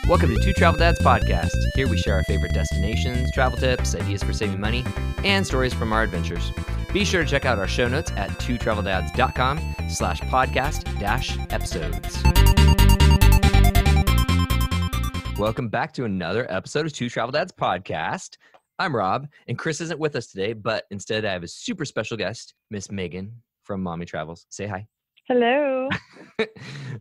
Welcome to Two Travel Dads Podcast. Here we share our favorite destinations, travel tips, ideas for saving money, and stories from our adventures. Be sure to check out our show notes at twotraveldads.com/podcast-episodes. Welcome back to another episode of Two Travel Dads Podcast. I'm Rob, and Chris isn't with us today, but instead I have a super special guest, Miss Meagan from Mommy Travels. Say hi. Hello.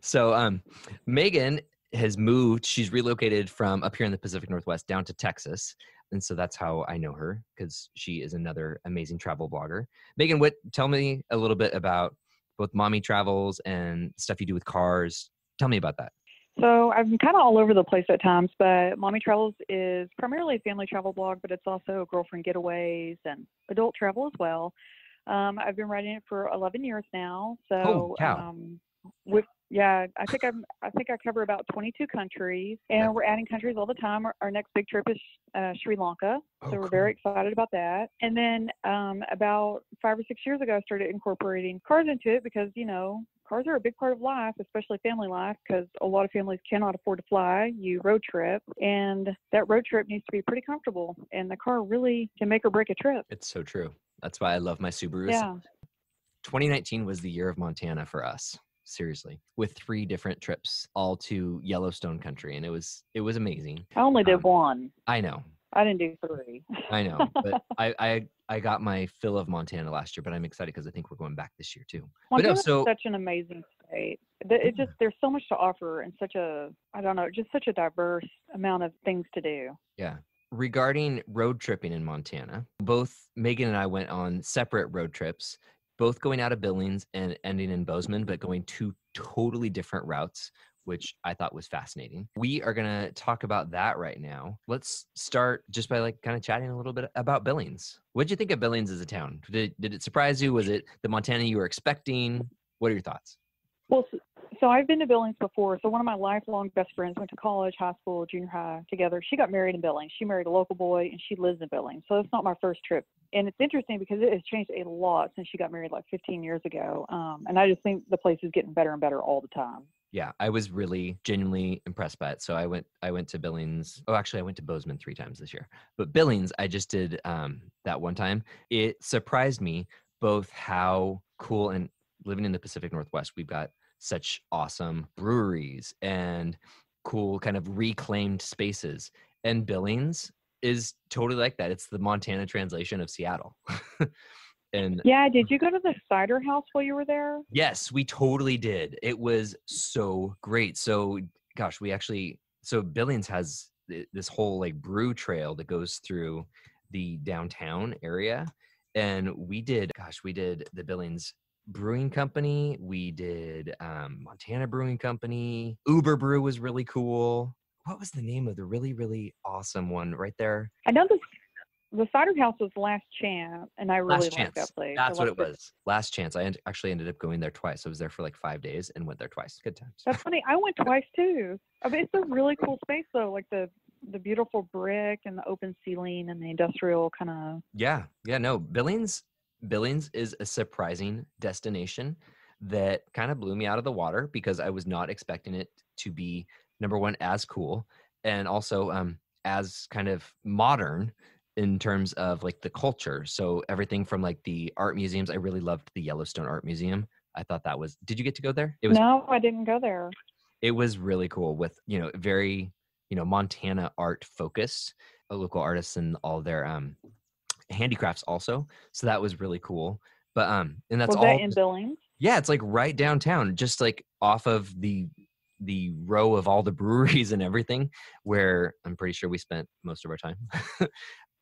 So, Meagan has moved. She's relocated from up here in the Pacific Northwest down to Texas. And so that's how I know her, because she is another amazing travel blogger. Meagan, tell me a little bit about both Mommy Travels and stuff you do with cars. Tell me about that. So I'm kind of all over the place at times, but Mommy Travels is primarily a family travel blog, but it's also girlfriend getaways and adult travel as well. I've been writing it for 11 years now. So, I think I cover about 22 countries, and we're adding countries all the time. Our next big trip is Sri Lanka, so we're very excited about that. And then about 5 or 6 years ago, I started incorporating cars into it because, you know, cars are a big part of life, especially family life, because a lot of families cannot afford to fly. You road trip, and that road trip needs to be pretty comfortable, and the car really can make or break a trip. It's so true. That's why I love my Subarus. Yeah. 2019 was the year of Montana for us. Seriously, with 3 different trips, all to Yellowstone Country, and it was amazing. I only did one. I know. I didn't do 3. I know, but I got my fill of Montana last year, but I'm excited because I think we're going back this year too. Montana is such an amazing state. It just there's so much to offer and such a diverse amount of things to do. Yeah. Regarding road tripping in Montana, both Meagan and I went on separate road trips, both going out of Billings and ending in Bozeman, but going 2 totally different routes, which I thought was fascinating. We are going to talk about that right now. Let's start just by kind of chatting a little bit about Billings. What did you think of Billings as a town? Did it surprise you? Was it the Montana you were expecting? What are your thoughts? Well, so I've been to Billings before. So one of my lifelong best friends went to college, high school, junior high together. She got married in Billings. She married a local boy, and she lives in Billings. So it's not my first trip. And it's interesting because it has changed a lot since she got married like 15 years ago. And I just think the place is getting better and better all the time. Yeah, I was really genuinely impressed by it. So I went to Billings. Oh, actually, I went to Bozeman 3 times this year. But Billings, I just did that one time. It surprised me both how cool, and living in the Pacific Northwest, we've got such awesome breweries and cool kind of reclaimed spaces. And Billings is totally like that. It's the Montana translation of Seattle. And yeah, did you go to the cider house while you were there? Yes, we totally did. It was so great. So, gosh, so Billings has this whole brew trail that goes through the downtown area. And we did the Billings Brewing Company. We did Montana Brewing Company. Uber Brew was really cool. What was the name of the really, really awesome one right there? I know the cider house was Last Chance, and I really liked that place. That's what it was. Last Chance. I actually ended up going there twice. I was there for 5 days and went there twice. Good times. That's funny. I went twice too. I mean, it's a really cool space though, like the beautiful brick and the open ceiling and the industrial kind of. Yeah. No, Billings is a surprising destination that kind of blew me out of the water because I was not expecting it to be, number one, as cool, and also as kind of modern in terms of the culture. So everything from the art museums. I really loved the Yellowstone Art Museum. I thought that was, did you get to go there? No, I didn't go there. It was really cool with, very, Montana art focus, local artists and all their handicrafts also. So that was really cool. But and that's was all that in Billings? Yeah, it's right downtown, just off of the row of all the breweries and everything, where I'm pretty sure we spent most of our time.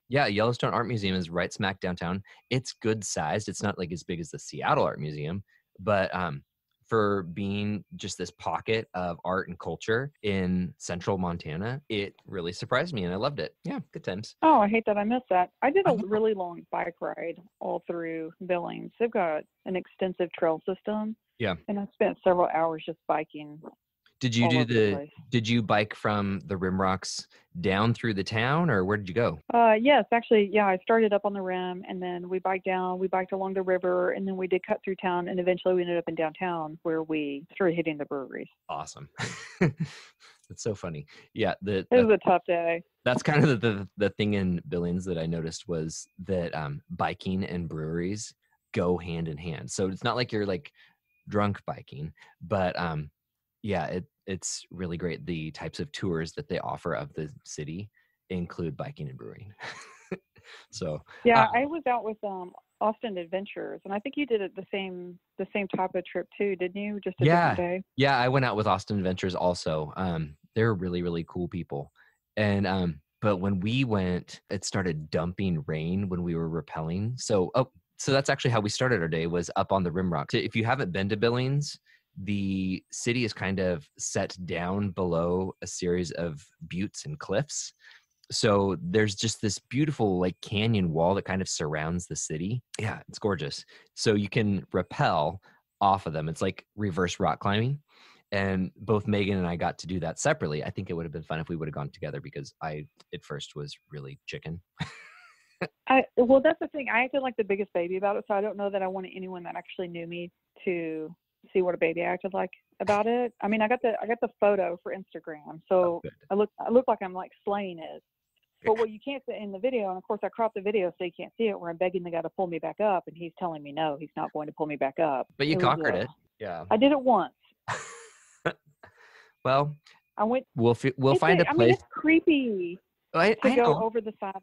Yeah, Yellowstone Art Museum is right smack downtown. It's good sized. It's not as big as the Seattle Art Museum, but for being just this pocket of art and culture in central Montana, it really surprised me and I loved it. Yeah, good times. Oh, I hate that I missed that. I did a really long bike ride all through Billings. They've got an extensive trail system. Yeah. And I spent several hours just biking. Did you all do over the place. did you bike from the Rimrocks down through the town, or where did you go? Yes, actually, yeah, I started up on the rim and then we biked down, we biked along the river, and then we did cut through town, and eventually we ended up in downtown where we started hitting the breweries. Awesome. That's so funny. Yeah, It was a tough day. that's kind of the thing in Billings that I noticed was that biking and breweries go hand in hand. So it's not like you're like drunk biking, but yeah, it's really great. The types of tours that they offer of the city include biking and brewing. So Yeah, I was out with Austin Adventures, and I think you did it the same type of trip too, didn't you? Just a different day. yeah, I went out with Austin Adventures also. They're really, really cool people. And but when we went, it started dumping rain when we were rappelling. So that's actually how we started our day, was up on the Rimrock. If you haven't been to Billings, the city is kind of set down below a series of buttes and cliffs. So there's just this beautiful like canyon wall that kind of surrounds the city. Yeah, it's gorgeous. So you can rappel off of them. It's like reverse rock climbing. And both Megan and I got to do that separately. I think it would have been fun if we would have gone together, because I at first was really chicken. Well, that's the thing. I acted like the biggest baby about it, so I don't know that I wanted anyone that actually knew me to see what a baby I acted like about it. I mean, I got the photo for Instagram, so I look like I'm like slaying it. But what you can't see in the video, and of course I cropped the video so you can't see it, where I'm begging the guy to pull me back up, and he's telling me no, he's not going to pull me back up. But you conquered it. Yeah. I did it once. Well, I went. we'll find a place. I mean, it's creepy I to go know. over the side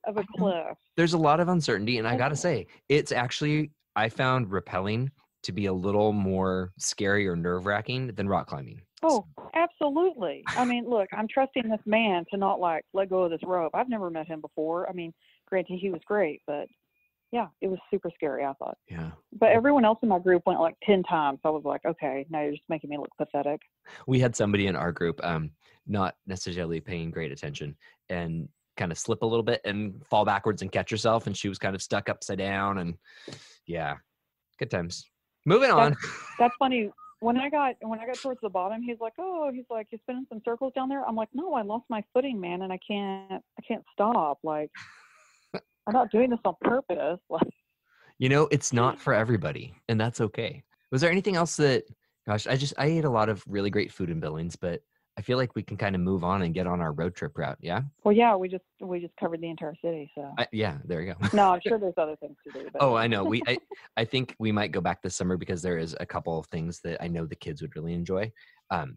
of a cliff. There's a lot of uncertainty, and I gotta say, it's actually, I found rappelling to be a little more scary or nerve-wracking than rock climbing. Oh, absolutely. I mean, look, I'm trusting this man to not like let go of this rope. I've never met him before. I mean, granted, he was great, but yeah, it was super scary, I thought. Yeah. But everyone else in my group went like 10 times. So I was like, okay, now you're just making me look pathetic. We had somebody in our group not necessarily paying great attention and kind of slip a little bit and fall backwards and catch herself, and she was kind of stuck upside down, and yeah, good times. Moving on. That's funny. When I got towards the bottom, he's like, you're spinning some circles down there. I'm like, no, I lost my footing, man, and I can't stop. Like, I'm not doing this on purpose. Like, it's not for everybody, and that's okay. Was there anything else that, gosh, I ate a lot of really great food in Billings, but I feel like we can kind of move on and get on our road trip route. Yeah. Well, yeah, we just covered the entire city. So yeah, there you go. No, I'm sure there's other things to do. But. Oh, I know. I think we might go back this summer, because there is a couple of things that I know the kids would really enjoy.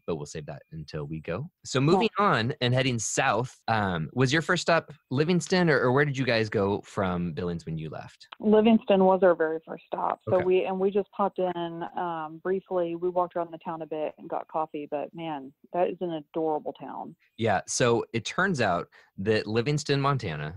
But we'll save that until we go. So moving on and heading south, was your first stop Livingston, or where did you guys go from Billings when you left? Livingston was our very first stop. So okay. we just popped in briefly. We walked around the town a bit and got coffee, but man, that is an adorable town. Yeah. So it turns out that Livingston, Montana,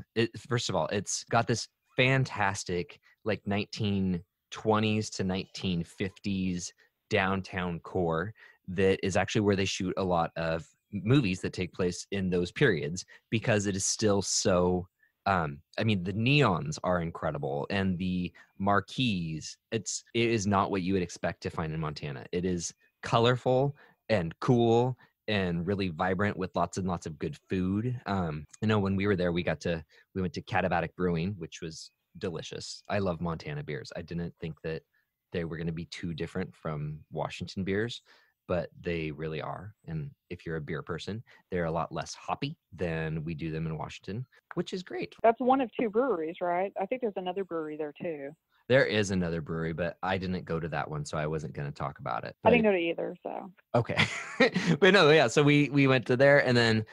first of all, it's got this fantastic like 1920s to 1950s downtown core that is actually where they shoot a lot of movies that take place in those periods, because it is still so, I mean, the neons are incredible, and the marquees, it is not what you would expect to find in Montana. It is colorful and cool and really vibrant, with lots and lots of good food. When we were there, we went to Katabatic Brewing, which was delicious. I love Montana beers. I didn't think that they were going to be too different from Washington beers, but they really are. And if you're a beer person, they're a lot less hoppy than we do them in Washington, which is great. That's one of two breweries, right? I think there's another brewery there too. There is another brewery, but I didn't go to that one, so I wasn't going to talk about it. I didn't go to either, so. Okay. But no, yeah, so we went to there, and then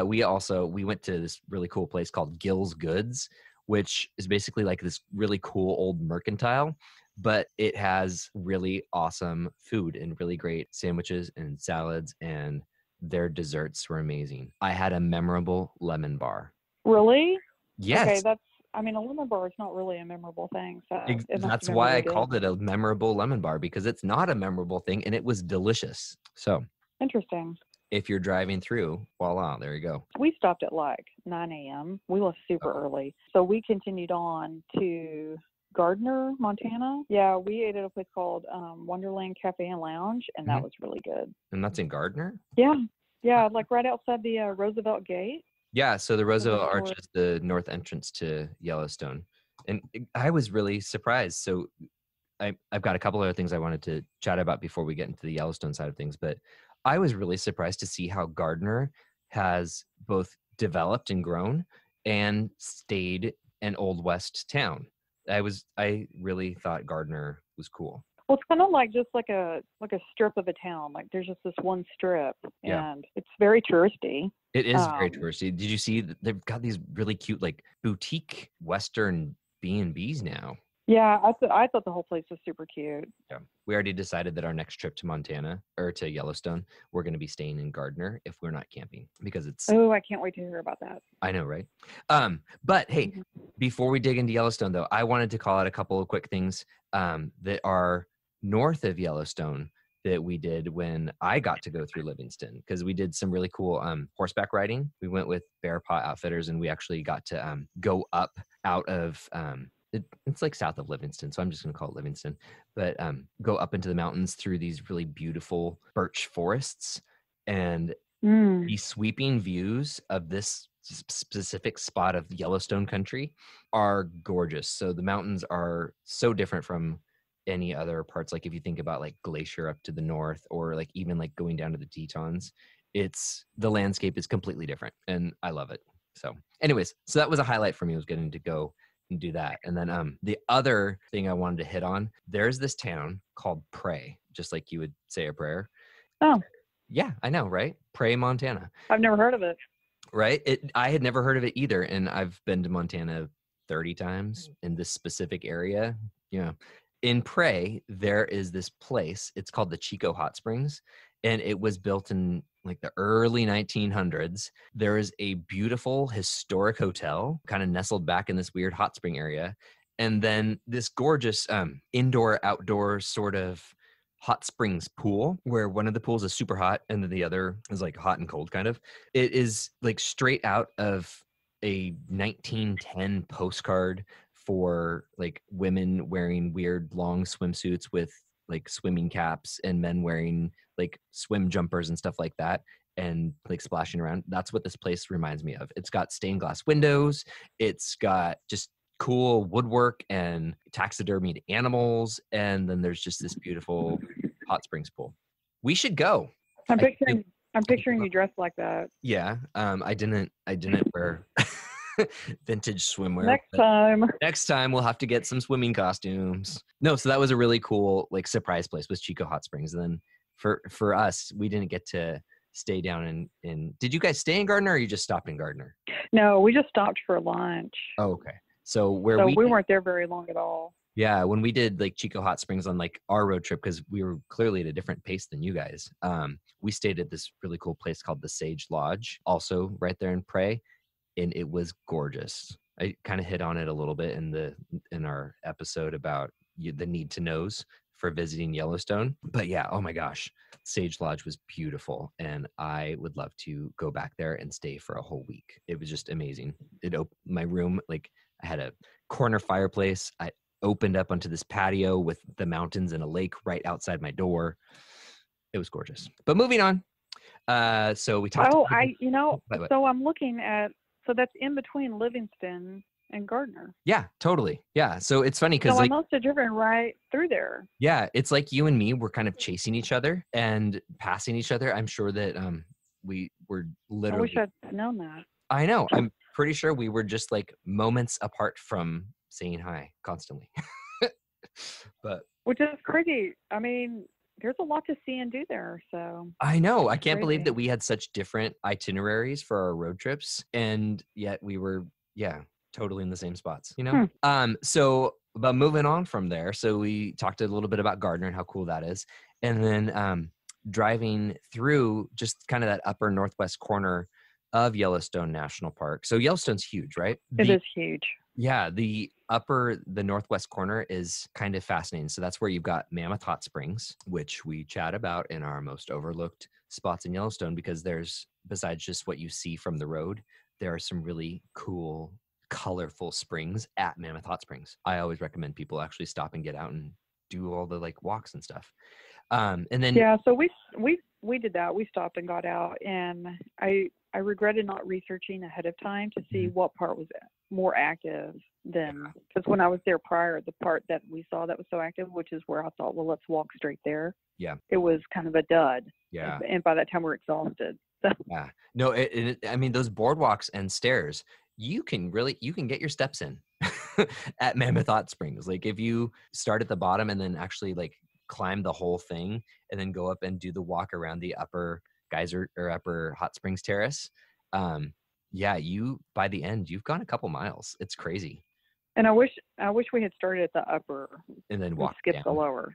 we went to this really cool place called Gill's Goods, which is basically like this really cool old mercantile, but it has really awesome food and really great sandwiches and salads, and their desserts were amazing. I had a memorable lemon bar. Really? Yes. Okay, a lemon bar is not really a memorable thing. So that's why really I called it a memorable lemon bar, because it's not a memorable thing, and it was delicious. So interesting. If you're driving through, voila, there you go. We stopped at like 9 a.m. We left super early. So we continued on to Gardner, Montana. Yeah, we ate at a place called Wonderland Cafe and Lounge, and that Mhm. was really good. And that's in Gardner? Yeah, yeah, like right outside the Roosevelt Gate. Yeah, so the I'm not Roosevelt Arch sure. is the north entrance to Yellowstone. And I was really surprised. So I've got a couple other things I wanted to chat about before we get into the Yellowstone side of things, but I was really surprised to see how Gardner has both developed and grown and stayed an Old West town. I really thought Gardner was cool. Well, it's kind of like just like a strip of a town. Like there's just this one strip, Yeah. and it's very touristy. It is very Um, touristy. Did you see that they've got these really cute like boutique Western B&Bs now? yeah, I thought the whole place was super cute. Yeah. We already decided that our next trip to Montana or to Yellowstone, we're going to be staying in Gardner if we're not camping because it's, Oh, I can't wait to hear about that. I know, right? But hey, Mhm. before we dig into Yellowstone though, I wanted to call out a couple of quick things that are north of Yellowstone that we did when I got to go through Livingston because we did some really cool horseback riding. We went with Bear Paw Outfitters and we actually got to go up out of it's like south of Livingston, so I'm just going to call it Livingston, but go up into the mountains through these really beautiful birch forests and Mm. the sweeping views of this specific spot of Yellowstone Country are gorgeous. So the mountains are so different from any other parts. Like if you think about like Glacier up to the north or like even like going down to the Tetons, it's the landscape is completely different and I love it. So anyways, so that was a highlight for me, was getting to go and do that. And then the other thing I wanted to hit on, there's this town called Prey, just like you would say a prayer. Oh, Yeah, I know, right? Prey, Montana, I've never heard of it. right? I had never heard of it either, and I've been to Montana 30 times in this specific area. Yeah. In Prey, there is this place. It's called the Chico Hot Springs, and it was built in like the early 1900s. There is a beautiful historic hotel kind of nestled back in this weird hot spring area. And then this gorgeous indoor outdoor sort of hot springs pool where one of the pools is super hot and then the other is like hot and cold kind of. It is like straight out of a 1910 postcard for like women wearing weird long swimsuits with like swimming caps and men wearing like swim jumpers and stuff like that and like splashing around. That's what this place reminds me of. It's got stained glass windows. It's got just cool woodwork and taxidermied animals, and then there's just this beautiful hot springs pool. We should go. I'm I think picturing I'm picturing you dressed like that. yeah. I didn't wear vintage swimwear. Next But time. next time we'll have to get some swimming costumes. No, so that was a really cool like surprise place was Chico Hot Springs. And then for us, we didn't get to stay down in did you guys stay in Gardner or you just stopped in Gardner? No, we just stopped for lunch. Oh, okay. So where So we we weren't there very long at all. yeah, when we did like Chico Hot Springs on like our road trip, because we were clearly at a different pace than you guys, we stayed at this really cool place called the Sage Lodge, also right there in Prey, and it was gorgeous. I kind of hit on it a little bit in our episode about the need to knows for visiting Yellowstone. But yeah, oh my gosh, Sage Lodge was beautiful, and I would love to go back there and stay for a whole week. It was just amazing. My room, like I had a corner fireplace. I opened up onto this patio with the mountains and a lake right outside my door. It was gorgeous. But moving on. So we talked. Oh, What? so I'm looking at, so that's in between Livingston and Gardner. Yeah, totally. Yeah. So it's funny because So I like, must have driven right through there. yeah, it's like you and me were kind of chasing each other and passing each other. I'm sure that we were I literally. wish I'd known that. I know. I'm pretty sure we were just like moments apart from saying hi constantly. But Which is crazy. I mean, there's a lot to see and do there. So I know. I it's can't believe crazy. that we had such different itineraries for our road trips, and yet we were, yeah, totally in the same spots. You know. So, but moving on from there, so we talked a little bit about Gardner and how cool that is, and then driving through just kind of that upper northwest corner of Yellowstone National Park. So Yellowstone's huge, right? It is huge. Yeah, the northwest corner is kind of fascinating. So that's where you've got Mammoth Hot Springs, which we chat about in our most overlooked spots in Yellowstone, because there's, besides just what you see from the road, there are some really cool colorful springs at Mammoth Hot Springs. I always recommend people actually stop and get out and do all the like walks and stuff. And then Yeah, so we did that. We stopped and got out, and I regretted not researching ahead of time to see what part was more active than, because when I was there prior, the part that we saw that was so active, which is where I thought, well, let's walk straight there. yeah, It was kind of a dud. yeah, And by that time we're exhausted. So yeah. No, I mean those boardwalks and stairs, you can get your steps in at Mammoth Hot Springs. Like if you start at the bottom and then actually like climb the whole thing and then go up and do the walk around the upper geyser or upper hot springs terrace. Yeah, you by the end you've gone a couple miles. It's crazy. and I wish we had started at the upper And then and walk skipped the down. lower.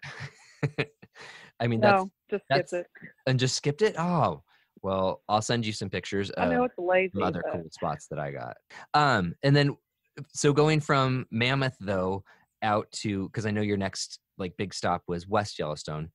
I mean No, just skipped that's it. and just skipped it. Oh, well, I'll send you some pictures I of know it's lazy, some other but cool spots that I got. And then so going from Mammoth though out to, because I know your next like big stop was West Yellowstone.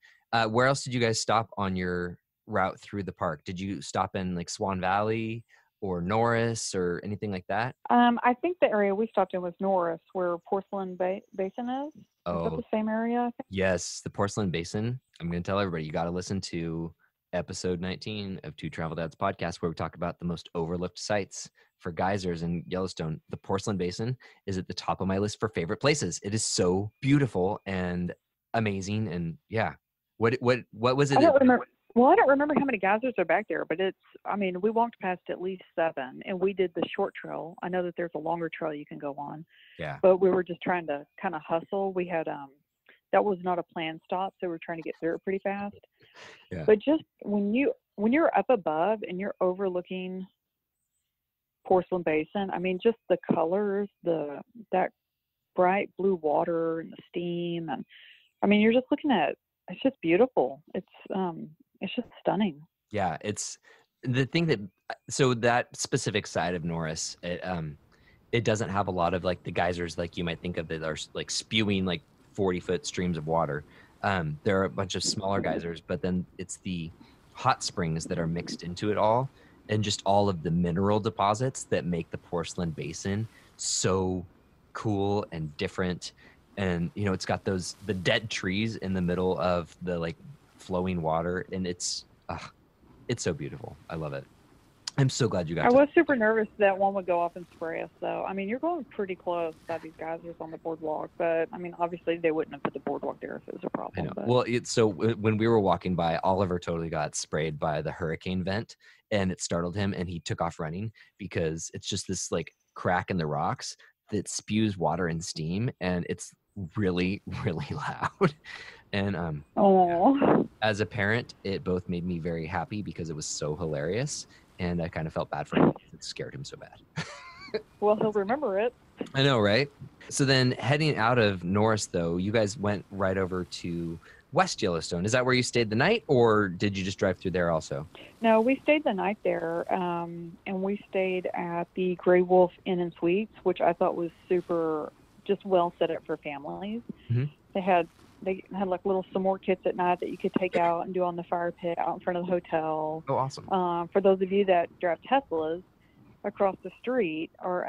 Where else did you guys stop on your route through the park? Did you stop in like Swan Valley or Norris or anything like that? I think the area we stopped in was Norris, where Porcelain Basin is. Is that Oh, the same area? I think? yes, the Porcelain Basin. I'm going to tell everybody you got to listen to episode 19 of Two Travel Dads podcast, where we talk about the most overlooked sites for geysers in Yellowstone. The Porcelain Basin is at the top of my list for favorite places. It is so beautiful and amazing. And yeah, what was it? I don't remember. Well, I don't remember how many geysers are back there, but I mean, we walked past at least 7, and we did the short trail. I know that there's a longer trail you can go on, Yeah. but we were just trying to kind of hustle. We had, that was not a planned stop, so we were trying to get through it pretty fast. Yeah. But just when you're up above and you're overlooking Porcelain Basin, I mean, just the colors, that bright blue water and the steam, and I mean, you're just looking at, it's just beautiful. It's just stunning. Yeah, it's the thing that so that specific side of Norris, it doesn't have a lot of like the geysers like you might think of that are like spewing like 40-foot streams of water. There are a bunch of smaller geysers, but then it's the hot springs that are mixed into it all, and just all of the mineral deposits that make the Porcelain Basin so cool and different. And you know, it's got the dead trees in the middle of the like flowing water, and it's so beautiful. I love it. I'm so glad you got I was super nervous that one would go off and spray us, though. I mean, you're going pretty close by these geysers on the boardwalk, but I mean, obviously they wouldn't have put the boardwalk there if it was a problem. I know. But. Well, so when we were walking by, Oliver totally got sprayed by the hurricane vent, and it startled him, and he took off running because it's just this like crack in the rocks that spews water and steam, and it's really, really loud. And as a parent, it both made me very happy because it was so hilarious, and I kind of felt bad for him because it scared him so bad. Well, he'll remember it. I know, right? So then heading out of Norris, though, you guys went right over to West Yellowstone. Is that where you stayed the night, or did you just drive through there also? No, we stayed the night there, and we stayed at the Gray Wolf Inn and Suites, which I thought was super, just well set up for families. Mm-hmm. They had like little s'more kits at night that you could take out and do on the fire pit out in front of the hotel. Oh, awesome. For those of you that drive Teslas, across the street are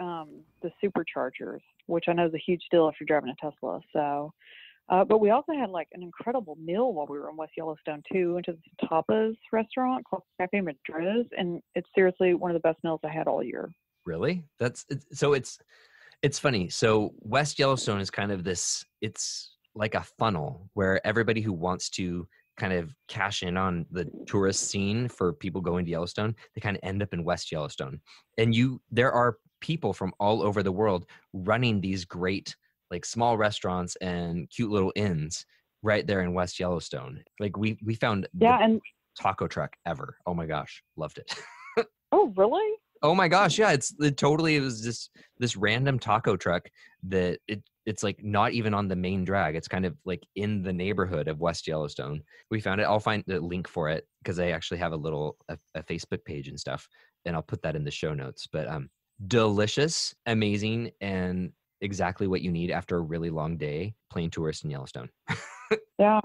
the superchargers, which I know is a huge deal if you're driving a Tesla. So, but we also had like an incredible meal while we were in West Yellowstone too. Went to this tapas restaurant called Cafe Madrid, and it's seriously one of the best meals I had all year. Really? It's funny. So West Yellowstone is kind of this, it's like a funnel where everybody who wants to kind of cash in on the tourist scene for people going to Yellowstone, they kind of end up in West Yellowstone. And there are people from all over the world running these great, like small restaurants and cute little inns right there in West Yellowstone. Like we found the taco truck ever. Oh my gosh. Loved it. Oh, really? Oh my gosh. Yeah. It was just this random taco truck that it's like not even on the main drag. It's kind of like in the neighborhood of West Yellowstone. We found it. I'll find the link for it because I actually have a Facebook page and stuff, and I'll put that in the show notes. But delicious, amazing, and exactly what you need after a really long day playing tourist in Yellowstone. Yeah.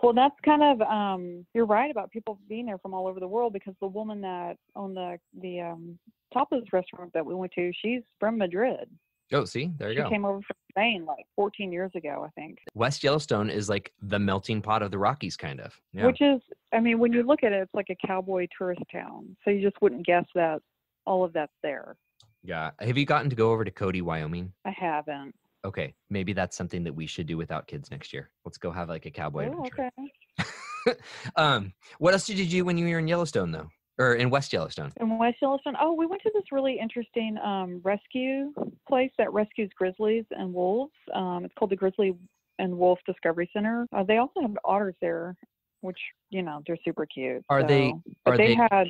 Well, that's kind of, you're right about people being there from all over the world, because the woman that owned the tapas restaurant that we went to, she's from Madrid. Oh, see, there you She go. came over from Spain like 14 years ago, I think. West Yellowstone is like the melting pot of the Rockies, kind of. Yeah. Which is, I mean, when you look at it, it's like a cowboy tourist town. So you just wouldn't guess that all of that's there. Yeah. Have you gotten to go over to Cody, Wyoming? I haven't. Okay, maybe that's something that we should do without kids next year. Let's go have like a cowboy Oh, adventure. okay. What else did you do when you were in Yellowstone, though, or in West Yellowstone? In West Yellowstone, oh, we went to this really interesting rescue place that rescues grizzlies and wolves. It's called the Grizzly and Wolf Discovery Center. They also have otters there, which, you know, they're super cute. Are they But they had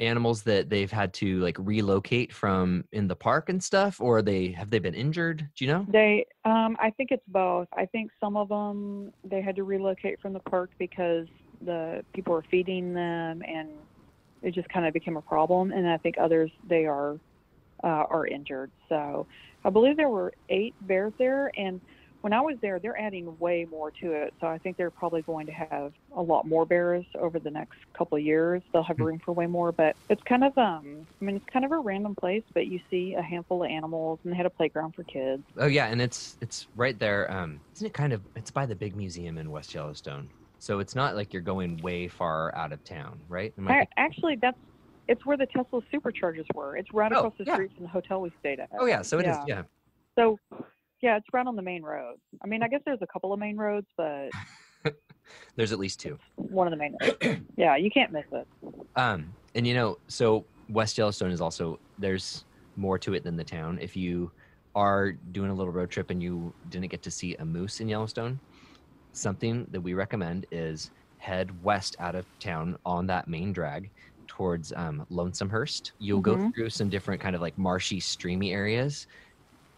animals that they've had to like relocate from in the park and stuff, or have they been injured? Do you know? I think it's both. I think some of them they had to relocate from the park because the people were feeding them and it just kind of became a problem. And I think others they are injured. So I believe there were 8 bears there, and when I was there, they're adding way more to it. So I think they're probably going to have a lot more bears over the next couple of years. They'll have room for way more, but it's kind of, it's kind of a random place, but you see a handful of animals, and they had a playground for kids. Oh yeah, and it's right there. Isn't it kind of? It's by the big museum in West Yellowstone, so it's not like you're going way far out of town, right? Actually, it's where the Tesla superchargers were. It's right across the street from the hotel we stayed at. Oh yeah, so it is. Yeah. So. Yeah, it's right on the main road. I mean, I guess there's a couple of main roads, but there's at least 2. One of the main roads. Yeah, you can't miss it. And you know, so West Yellowstone is also, there's more to it than the town. If you are doing a little road trip and you didn't get to see a moose in Yellowstone, something that we recommend is head west out of town on that main drag towards Lonesomehurst. You'll go through some different kind of like marshy, streamy areas.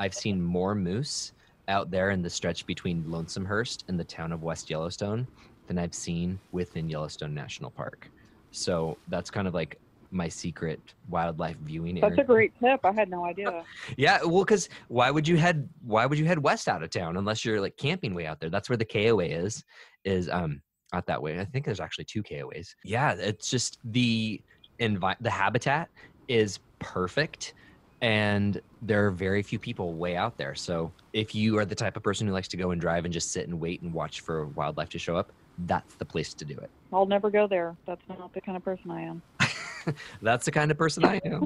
I've seen more moose out there in the stretch between Lonesomehurst and the town of West Yellowstone than I've seen within Yellowstone National Park. So that's kind of like my secret wildlife viewing area. That's a great tip. I had no idea. Yeah, well, because why would you head west out of town unless you're like camping way out there? That's where the KOA is out that way. I think there's actually 2 KOAs. Yeah, it's just the habitat is perfect. And there are very few people way out there. So if you are the type of person who likes to go and drive and just sit and wait and watch for wildlife to show up, that's the place to do it. I'll never go there. That's not the kind of person I am. That's the kind of person I am.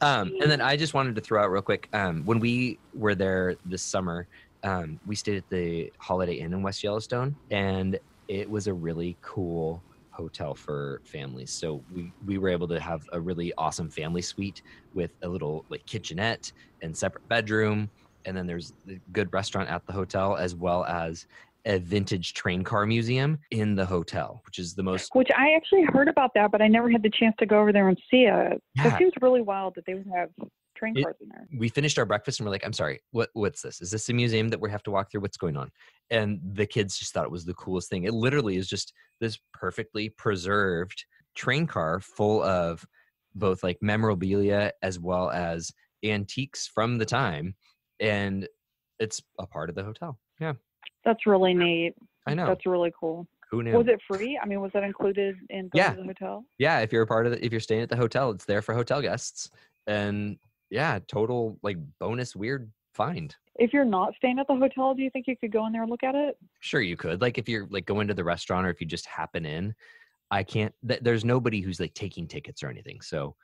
And then I just wanted to throw out real quick, when we were there this summer, we stayed at the Holiday Inn in West Yellowstone, and it was a really cool hotel for families. So we were able to have a really awesome family suite with a little like kitchenette and separate bedroom, and then there's a good restaurant at the hotel, as well as a vintage train car museum in the hotel, which I actually heard about that, but I never had the chance to go over there and see it. Yeah. It seems really wild that they would have train cars in there. We finished our breakfast and we're like, I'm sorry, what's this? Is this a museum that we have to walk through? What's going on? And the kids just thought it was the coolest thing. It literally is just this perfectly preserved train car full of both like memorabilia as well as antiques from the time. And it's a part of the hotel. Yeah. That's really neat. I know. That's really cool. Who knew? Was it free? I mean, was that included in the hotel? Yeah. If you're staying at the hotel, it's there for hotel guests. And yeah, total like bonus weird find. If you're not staying at the hotel, do you think you could go in there and look at it? Sure, you could. Like if you're like going to the restaurant, or if you just happen in, there's nobody who's like taking tickets or anything. So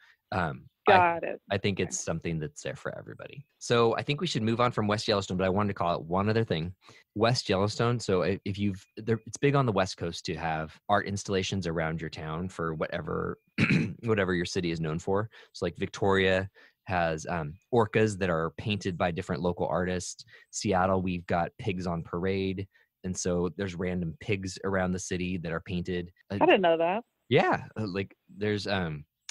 Got it. I think it's something that's there for everybody. So I think we should move on from West Yellowstone, but I wanted to call it one other thing. West Yellowstone. So if it's big on the West Coast to have art installations around your town for whatever your city is known for. So like Victoria has orcas that are painted by different local artists. Seattle, we've got pigs on parade. And so there's random pigs around the city that are painted. I didn't know that. Yeah. Like there's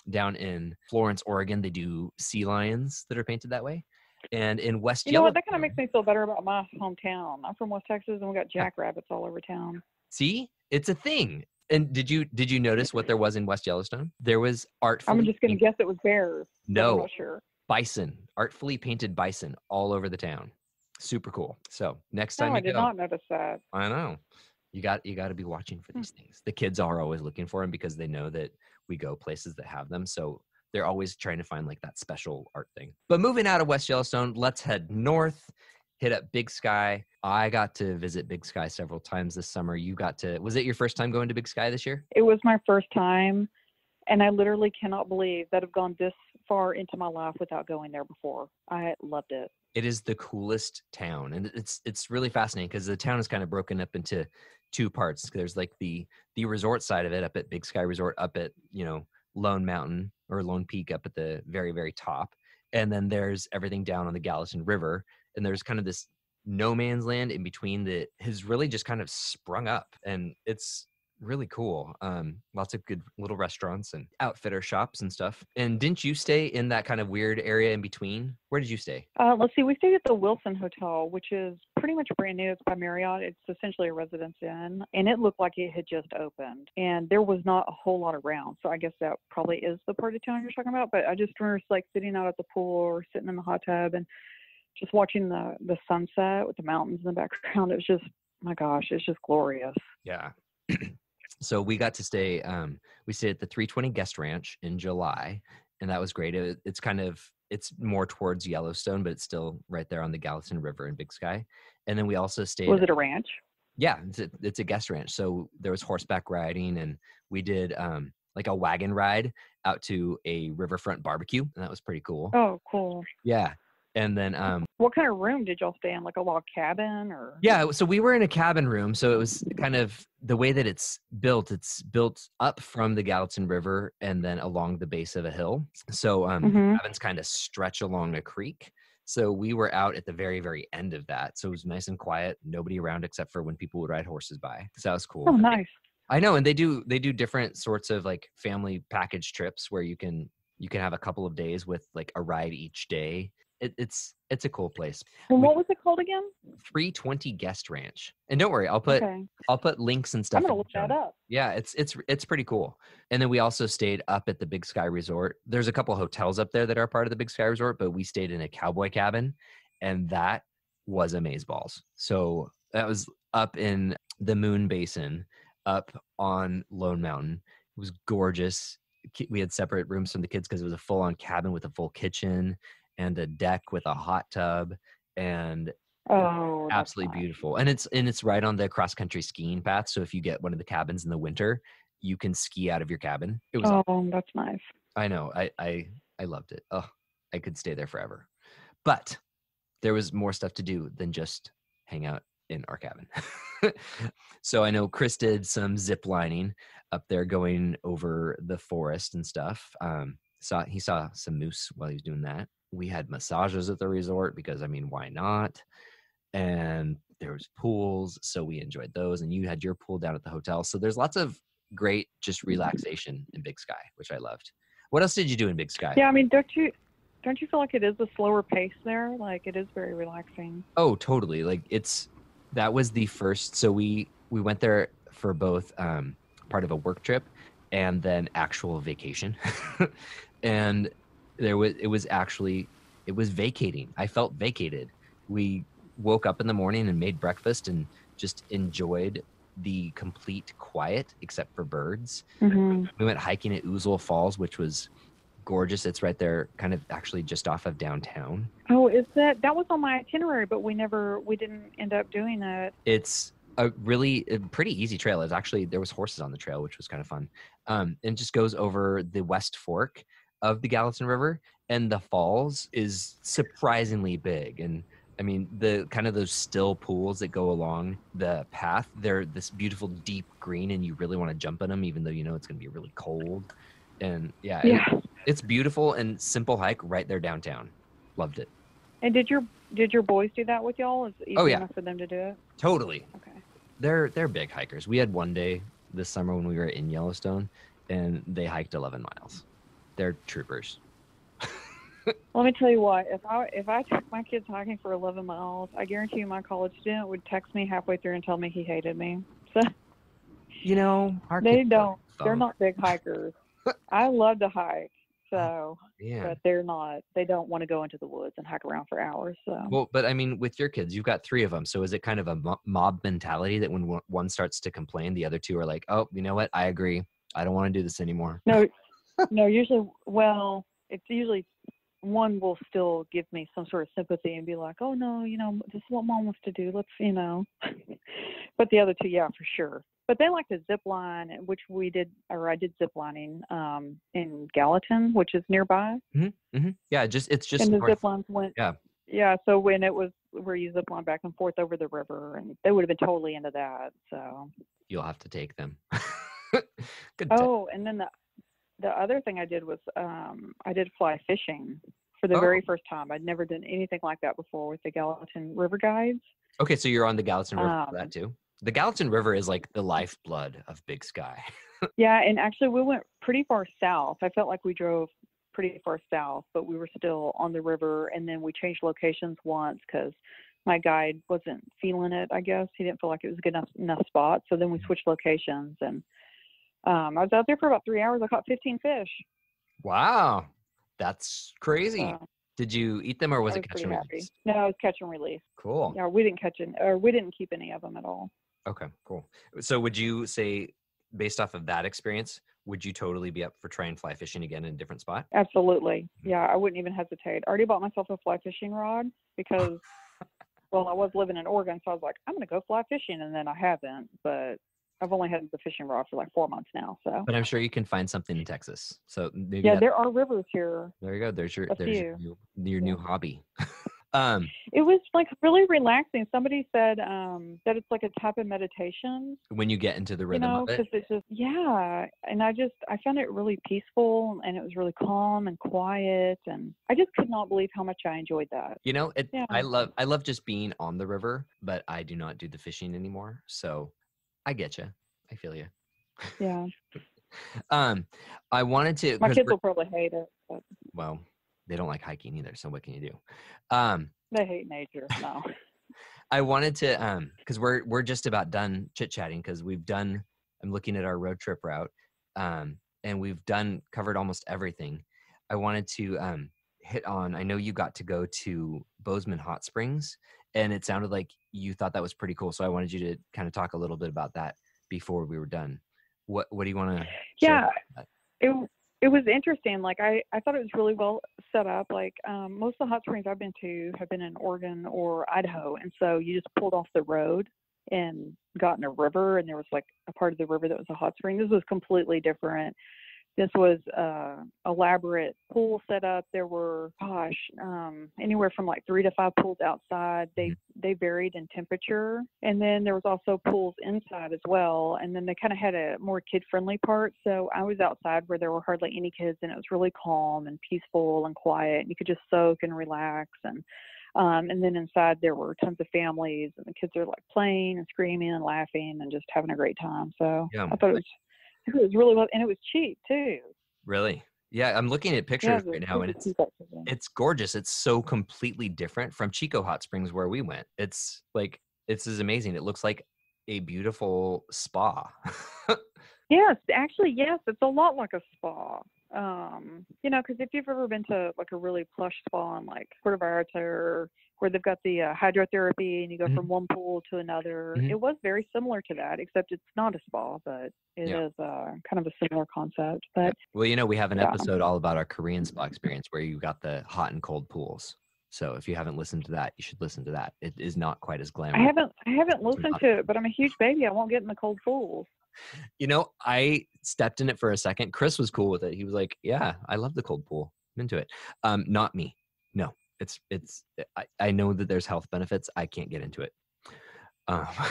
down in Florence, Oregon, they do sea lions that are painted that way. And in West Yellowstone, you know what? That kind of makes me feel better about my hometown. I'm from West Texas, and we got jackrabbits all over town. See, it's a thing. And did you notice what there was in West Yellowstone? There was artfully. I'm just going to guess it was bears. No, I'm not sure. Bison, artfully painted bison all over the town. Super cool. So next time I did not notice that. I know. You got to be watching for these things. The kids are always looking for them because they know that we go places that have them. So they're always trying to find like that special art thing. But moving out of West Yellowstone, let's head north, hit up Big Sky. I got to visit Big Sky several times this summer. You got to, was it your first time going to Big Sky this year? It was my first time, and I literally cannot believe that I've gone this far into my life without going there before. I loved it. It is the coolest town, and it's really fascinating because the town is kind of broken up into two parts. There's like the resort side of it up at Big Sky Resort, up at, you know, Lone Mountain or Lone Peak up at the very, very top. And then there's everything down on the Gallatin River. And there's kind of this no man's land in between that has really just kind of sprung up. And it's really cool. Lots of good little restaurants and outfitter shops and stuff. And didn't you stay in that kind of weird area in between? Where did you stay? Let's see. We stayed at the Wilson Hotel, which is pretty much brand new. It's by Marriott. It's essentially a Residence Inn, and it looked like it had just opened. And there was not a whole lot around, so I guess that probably is the part of town you're talking about. But I just remember like sitting out at the pool or sitting in the hot tub and just watching the sunset with the mountains in the background. It was just, my gosh, it's just glorious. Yeah. So we got to stay, we stayed at the 320 Guest Ranch in July, and that was great. It's more towards Yellowstone, but it's still right there on the Gallatin River in Big Sky. And then we also stayed. Was it a ranch? Yeah, it's a guest ranch. So there was horseback riding, and we did like a wagon ride out to a riverfront barbecue, and that was pretty cool. Oh, cool. Yeah. And then what kind of room did y'all stay in? Like a log cabin or? Yeah, so we were in a cabin room. So it was kind of the way that it's built up from the Gallatin River and then along the base of a hill. So cabins kind of stretch along a creek. So we were out at the very, very end of that. So it was nice and quiet, nobody around except for when people would ride horses by. So that was cool. Oh, nice. I know, and they do different sorts of like family package trips where you can have a couple of days with like a ride each day. It's a cool place. And what was it called again? 320 Guest Ranch. And don't worry, I'll put links and stuff. I'm gonna look that up. Yeah, it's pretty cool. And then we also stayed up at the Big Sky Resort. There's a couple hotels up there that are part of the Big Sky Resort, but we stayed in a cowboy cabin, and that was amazeballs. So that was up in the Moon Basin, up on Lone Mountain. It was gorgeous. We had separate rooms from the kids because it was a full-on cabin with a full kitchen and a deck with a hot tub, and absolutely beautiful. And it's right on the cross country skiing path. So if you get one of the cabins in the winter, you can ski out of your cabin. It was awesome. That's nice. I know. I loved it. Oh, I could stay there forever. But there was more stuff to do than just hang out in our cabin. So I know Chris did some zip lining up there going over the forest and stuff. He saw some moose while he was doing that. We had massages at the resort because, I mean, why not? And there was pools, so we enjoyed those. And you had your pool down at the hotel. So there's lots of great just relaxation in Big Sky, which I loved. What else did you do in Big Sky? Yeah, I mean, don't you feel like it is a slower pace there? Like, it is very relaxing. Oh, totally. Like that was the first. So we went there for both part of a work trip and then actual vacation. And it was vacating. I felt vacated. We woke up in the morning and made breakfast and just enjoyed the complete quiet except for birds. Mm-hmm. We went hiking at Ouzel Falls, which was gorgeous. It's right there, kind of actually just off of downtown. Oh, is that was on my itinerary, but we didn't end up doing that. It's a pretty easy trail. There was horses on the trail, which was kind of fun. And it just goes over the West Fork of the Gallatin River, and the falls is surprisingly big. And I mean, the kind of those still pools that go along the path, they're this beautiful deep green, and you really want to jump in them, even though you know it's going to be really cold. And it's beautiful and simple hike right there downtown. Loved it. And did your boys do that with y'all? Is it easy enough for them to do it? Totally. Okay. They're big hikers. We had one day this summer when we were in Yellowstone, and they hiked 11 miles. They're troopers. Let me tell you what, if I took my kids hiking for 11 miles, I guarantee you my college student would text me halfway through and tell me he hated me. So, you know, they're not big hikers. I love to hike, so, but they don't want to go into the woods and hike around for hours. So. Well, but I mean, with your kids, you've got 3 of them. So is it kind of a mob mentality that when one starts to complain, the other 2 are like, oh, you know what? I agree. I don't want to do this anymore. No, No, usually, well, it's usually one will still give me some sort of sympathy and be like, oh no, this is what mom wants to do. Let's. But the other two, yeah, for sure. But they like to zip line, which we did, or I did zip lining in Gallatin, which is nearby. Yeah, it's just And the north. zip lines went, Yeah, yeah. So when it was where you zip line back and forth over the river, and they would have been totally into that. So. you'll have to take them. Good tip. Oh, and then the other thing I did was I did fly fishing for the Oh, very first time. I'd never done anything like that before with the Gallatin River Guides. okay. So you're on the Gallatin River for that Um, too. The Gallatin River is like the lifeblood of Big Sky. yeah, and actually we went pretty far south. I felt like we drove pretty far south, but we were still on the river. And then we changed locations once because my guide wasn't feeling it. I guess he didn't feel like it was a good enough spot. So then we switched locations, and I was out there for about 3 hours. I caught 15 fish. Wow, that's crazy. So Did you eat them or was I it was catch pretty and happy. release? No, I was catch and release. Cool. Yeah, we didn't we didn't keep any of them at all. Okay, cool. So would you say, based off of that experience, would you totally be up for trying fly fishing again in a different spot? Absolutely. Yeah, I wouldn't even hesitate. I already bought myself a fly fishing rod because, well, I was living in Oregon, so I was like, I'm going to go fly fishing, and then I haven't, but I've only had the fishing rod for like 4 months now. So. But I'm sure you can find something in Texas. So maybe Yeah, there are rivers here. there you go. There's your A few. your new hobby. Um, It was like really relaxing. Somebody said that it's like a type of meditation, when you get into the rhythm of it. because it's just, yeah. And I found it really peaceful, and it was really calm and quiet. And I just could not believe how much I enjoyed that. Yeah. I love just being on the river, but I do not do the fishing anymore. So I get you. I feel you. Yeah. I wanted to, My kids will probably hate it, but well, they don't like hiking either. So what can you do? they hate nature. No. I wanted to, because we're just about done chit chatting because I'm looking at our road trip route, and we've covered almost everything. I wanted to hit on. I know you got to go to Bozeman Hot Springs, and it sounded like you thought that was pretty cool. So I wanted you to kind of talk a little bit about that before we were done. What do you want to share? Yeah, it was interesting. Like I thought it was really well set up. Like most of the hot springs I've been to have been in Oregon or Idaho, and so you just pulled off the road and got in a river, and there was like a part of the river that was a hot spring. This was completely different. This was elaborate pool set up. There were, anywhere from like 3 to 5 pools outside. They varied in temperature, and then there was also pools inside as well. And then they kind of had a more kid-friendly part. So I was outside where there were hardly any kids, and it was really calm and peaceful and quiet. And you could just soak and relax. And then inside there were tons of families, and the kids are like playing and screaming and laughing and just having a great time. So Yeah. I thought it was really well, and it was cheap too. Really? Yeah, I'm looking at pictures right now, and it's gorgeous. It's so completely different from Chico Hot Springs where we went. It's amazing. It looks like a beautiful spa. Yes, actually, yes, it's a lot like a spa. Because if you've ever been to like a really plush spa in like Puerto Vallarta, or where they've got the hydrotherapy and you go from one pool to another, it was very similar to that, except it's not a spa, but it is kind of a similar concept. But well, we have an episode all about our Korean spa experience where you got the hot and cold pools. So if you haven't listened to that, you should listen to that. It is not quite as glamorous. I haven't listened to it, but I'm a huge baby. I won't get in the cold pools. I stepped in it for a second. Chris was cool with it. He was like, yeah, I love the cold pool. I'm into it. Not me. No, I know that there's health benefits. I can't get into it.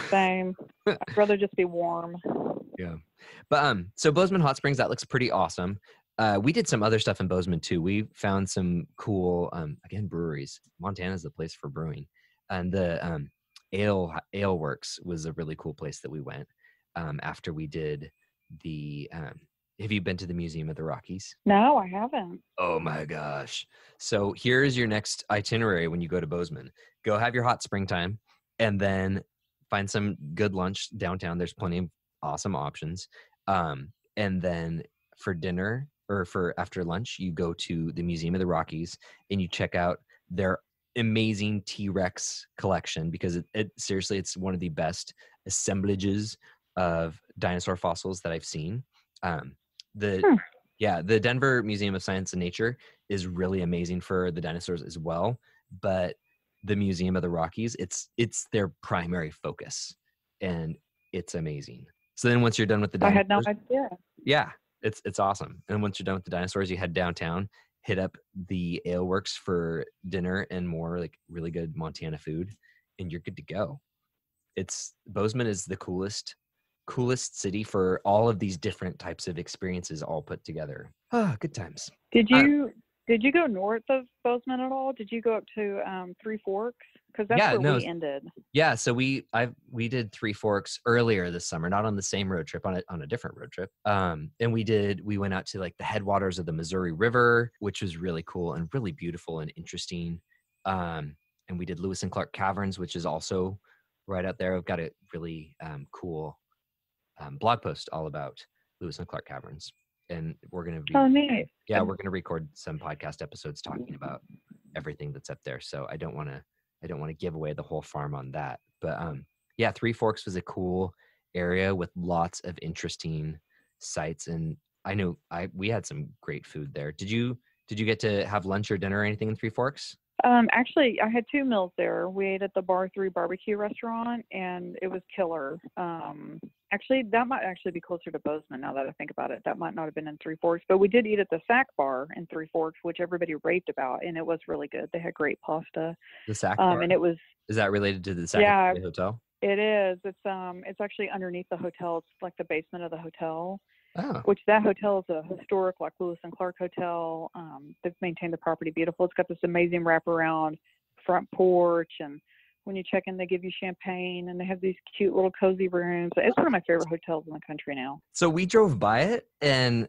Same. I'd rather just be warm. Yeah. But so Bozeman Hot Springs, that looks pretty awesome. We did some other stuff in Bozeman too. We found some cool, again, breweries. Montana's the place for brewing. And the Ale Works was a really cool place that we went after we did the have you been to the Museum of the Rockies? No, I haven't. Oh my gosh. So here's your next itinerary when you go to Bozeman. Go have your hot spring time and then find some good lunch downtown. There's plenty of awesome options. And then for dinner or for after lunch, you go to the Museum of the Rockies and you check out their amazing T-Rex collection, because it seriously, it's one of the best assemblages of dinosaur fossils that I've seen. Yeah, the Denver Museum of Science and Nature is really amazing for the dinosaurs as well, but the Museum of the Rockies, it's their primary focus, and it's amazing. So then once you're done with the I had no dinosaurs, idea. yeah, it's awesome. And once you're done with the dinosaurs, you head downtown, hit up the Ale Works for dinner and more like really good Montana food, and you're good to go. It's Bozeman is the coolest city for all of these different types of experiences all put together. Ah, good times. Did Uh, you did you go north of Bozeman at all? Did you go up to Three Forks? Because that's yeah, where no, we ended. yeah. So we did Three Forks earlier this summer, not on the same road trip, on a different road trip. And we went out to like the headwaters of the Missouri River, which was really cool and really beautiful and interesting. And we did Lewis and Clark Caverns, which is also right out there. I've got a really cool blog post all about Lewis and Clark Caverns, and we're going to be Oh, nice. yeah, we're going to record some podcast episodes talking about everything that's up there. So I don't want to give away the whole farm on that. But yeah, Three Forks was a cool area with lots of interesting sites, and I know we had some great food there. Did you get to have lunch or dinner or anything in Three Forks? Actually, I had 2 meals there. We ate at the Bar 3 barbecue restaurant, and it was killer. Actually, that might actually be closer to Bozeman now that I think about it. That might not have been in Three Forks, but we did eat at the Sack Bar in Three Forks, which everybody raved about, and it was really good. They had great pasta, The Sack Bar? and it was Is that related to the Sack yeah, Hotel? it is. It's actually underneath the hotel. It's like the basement of the hotel. Oh, Which that hotel is a historic, like Lewis and Clark hotel. They've maintained the property beautiful. It's got this amazing wraparound front porch, and when you check in, they give you champagne, and they have these cute little cozy rooms. It's one of my favorite hotels in the country now. so we drove by it and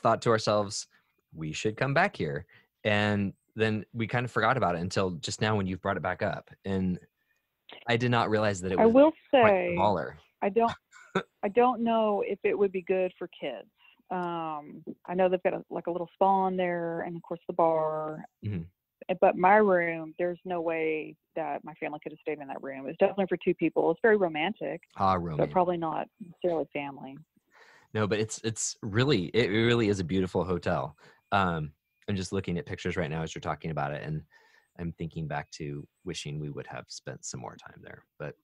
thought to ourselves, we should come back here. And then we kind of forgot about it until just now when you brought it back up. And I did not realize that it I was will quite say, smaller. I don't know if it would be good for kids. I know they've got a little spa in there, and of course the bar. Mhm. But my room, there's no way that my family could have stayed in that room. It's definitely for 2 people. It's very romantic, Ah, but romantic. probably not necessarily family. No, but it really is a beautiful hotel. I'm just looking at pictures right now as you're talking about it, and I'm thinking back to wishing we would have spent some more time there. But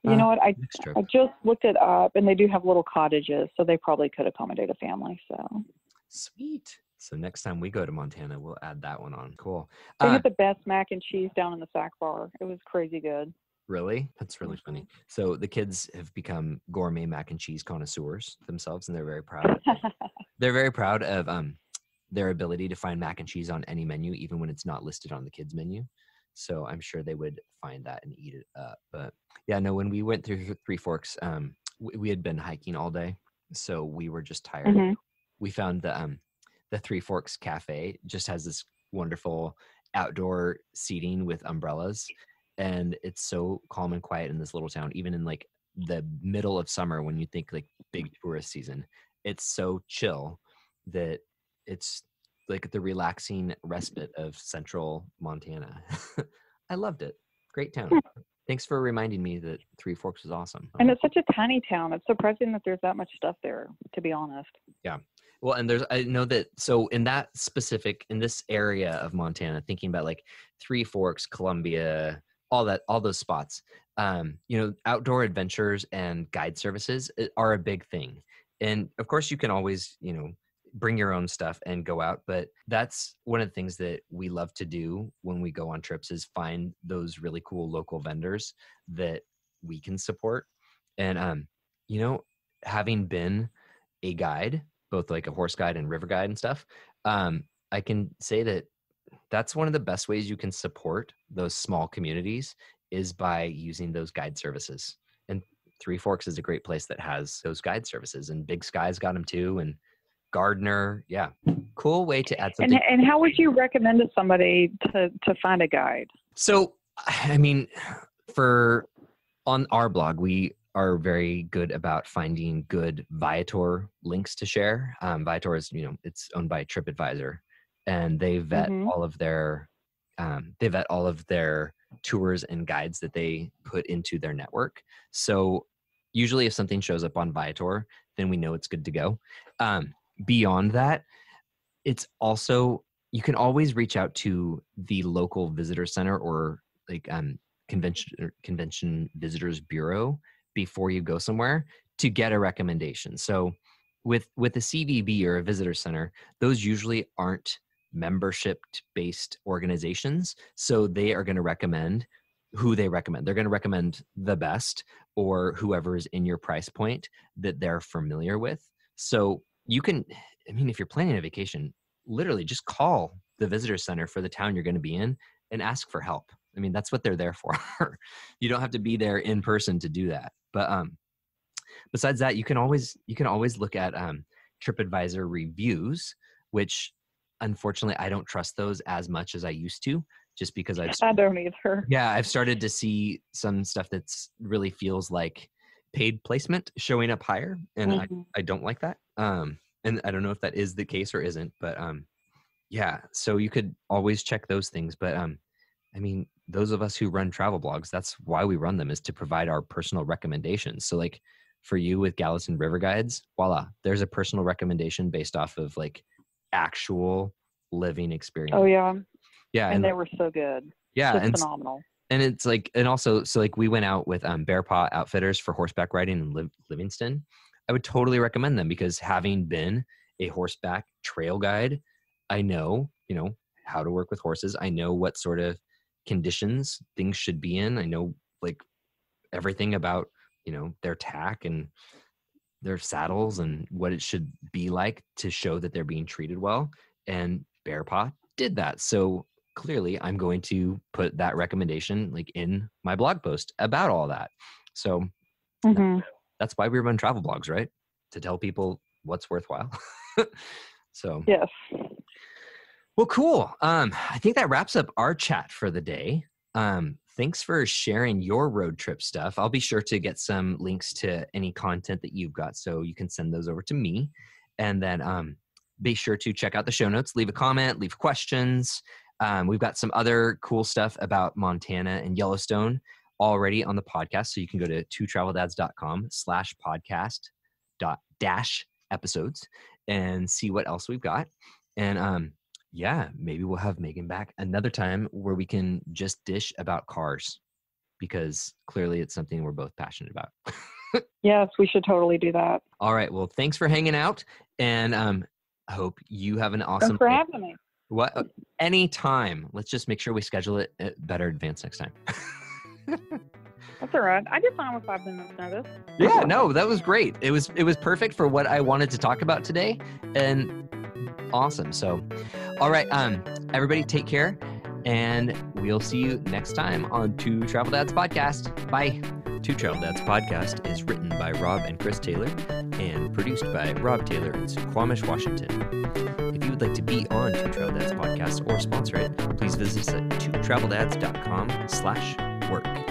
You know what? next trip. I just looked it up, and they do have little cottages, so they probably could accommodate a family. So Sweet. So next time we go to Montana, we'll add that one on. Cool. they had the best mac and cheese down in the Sack Bar. It was crazy good. Really? That's really funny. Mhm. So the kids have become gourmet mac and cheese connoisseurs themselves, and they're very proud of it. They're very proud of their ability to find mac and cheese on any menu, even when it's not listed on the kids menu. So I'm sure they would find that and eat it up. But yeah, no, when we went through Three Forks, we had been hiking all day, so we were just tired. Mhm. We found the Three Forks Cafe just has this wonderful outdoor seating with umbrellas, and it's so calm and quiet in this little town, even in like the middle of summer when you think like big tourist season. It's so chill that it's like the relaxing respite of central Montana. I loved it. Great town. Thanks for reminding me that Three Forks was awesome. And it's such a tiny town. It's surprising that there's that much stuff there, to be honest. Yeah. Well, and I know that, so in this area of Montana, thinking about like Three Forks, Columbia, all those spots, outdoor adventures and guide services are a big thing. And of course you can always, bring your own stuff and go out, but that's one of the things that we love to do when we go on trips is find those really cool local vendors that we can support. And, having been a guide, both like a horse guide and river guide and stuff, I can say that that's one of the best ways you can support those small communities is by using those guide services. And Three Forks is a great place that has those guide services, and Big Sky's got them too, and Gardner. Yeah. Cool way to add something. And how would you recommend to somebody to find a guide? So, I mean, on our blog, we are very good about finding good Viator links to share. Viator is, it's owned by TripAdvisor, and they vet Mhm. all of their tours and guides that they put into their network. So usually if something shows up on Viator, then we know it's good to go. beyond that, it's also, you can always reach out to the local visitor center or like convention visitors bureau before you go somewhere to get a recommendation. So with a CVB or a visitor center, those usually aren't membership based organizations. So they are going to recommend who they recommend. They're going to recommend the best or whoever is in your price point that they're familiar with. So you can, I mean, if you're planning a vacation, literally just call the visitor center for the town you're going to be in and ask for help. I mean, that's what they're there for. You don't have to be there in person to do that. But besides that, you can always look at TripAdvisor reviews, which unfortunately I don't trust those as much as I used to, just because I don't either. Yeah, I've started to see some stuff that's really feels like paid placement showing up higher, and I don't like that. And I don't know if that is the case or isn't, but yeah. So you could always check those things, but I mean, those of us who run travel blogs, that's why we run them, is to provide our personal recommendations. So like for you with Gallatin River Guides, voila, there's a personal recommendation based off of like actual living experience. Oh yeah. Yeah. And they were so good. Yeah. Just and phenomenal. And it's like, and also, so like we went out with Bear Paw Outfitters for horseback riding in Livingston. I would totally recommend them because having been a horseback trail guide, I know, how to work with horses. I know what sort of conditions things should be in. I know like everything about, their tack and their saddles and what it should be like to show that they're being treated well. And Bear Paw did that. So clearly I'm going to put that recommendation like in my blog post about all that. So that's why we run travel blogs, right? To tell people what's worthwhile. So yes. Well, cool. I think that wraps up our chat for the day. Thanks for sharing your road trip stuff. I'll be sure to get some links to any content that you've got, so you can send those over to me. And then be sure to check out the show notes, leave a comment, leave questions. We've got some other cool stuff about Montana and Yellowstone already on the podcast. So you can go to twotraveldads.com/podcast-episodes and see what else we've got. And yeah, maybe we'll have Meagan back another time where we can just dish about cars, because clearly it's something we're both passionate about. Yes, we should totally do that. All right. Well, thanks for hanging out, and I hope you have an awesome Thanks for having me. What? Anytime. Let's just make sure we schedule it at better advance next time. That's all right. I did fine with 5 minutes notice. Yeah, no, that was great. It was perfect for what I wanted to talk about today, and awesome. So, all right, everybody take care, and we'll see you next time on Two Travel Dads Podcast. Bye. Two Travel Dads Podcast is written by Rob and Chris Taylor and produced by Rob Taylor in Squamish, Washington. If you would like to be on Two Travel Dads Podcast or sponsor it, please visit us at twotraveldads.com/work.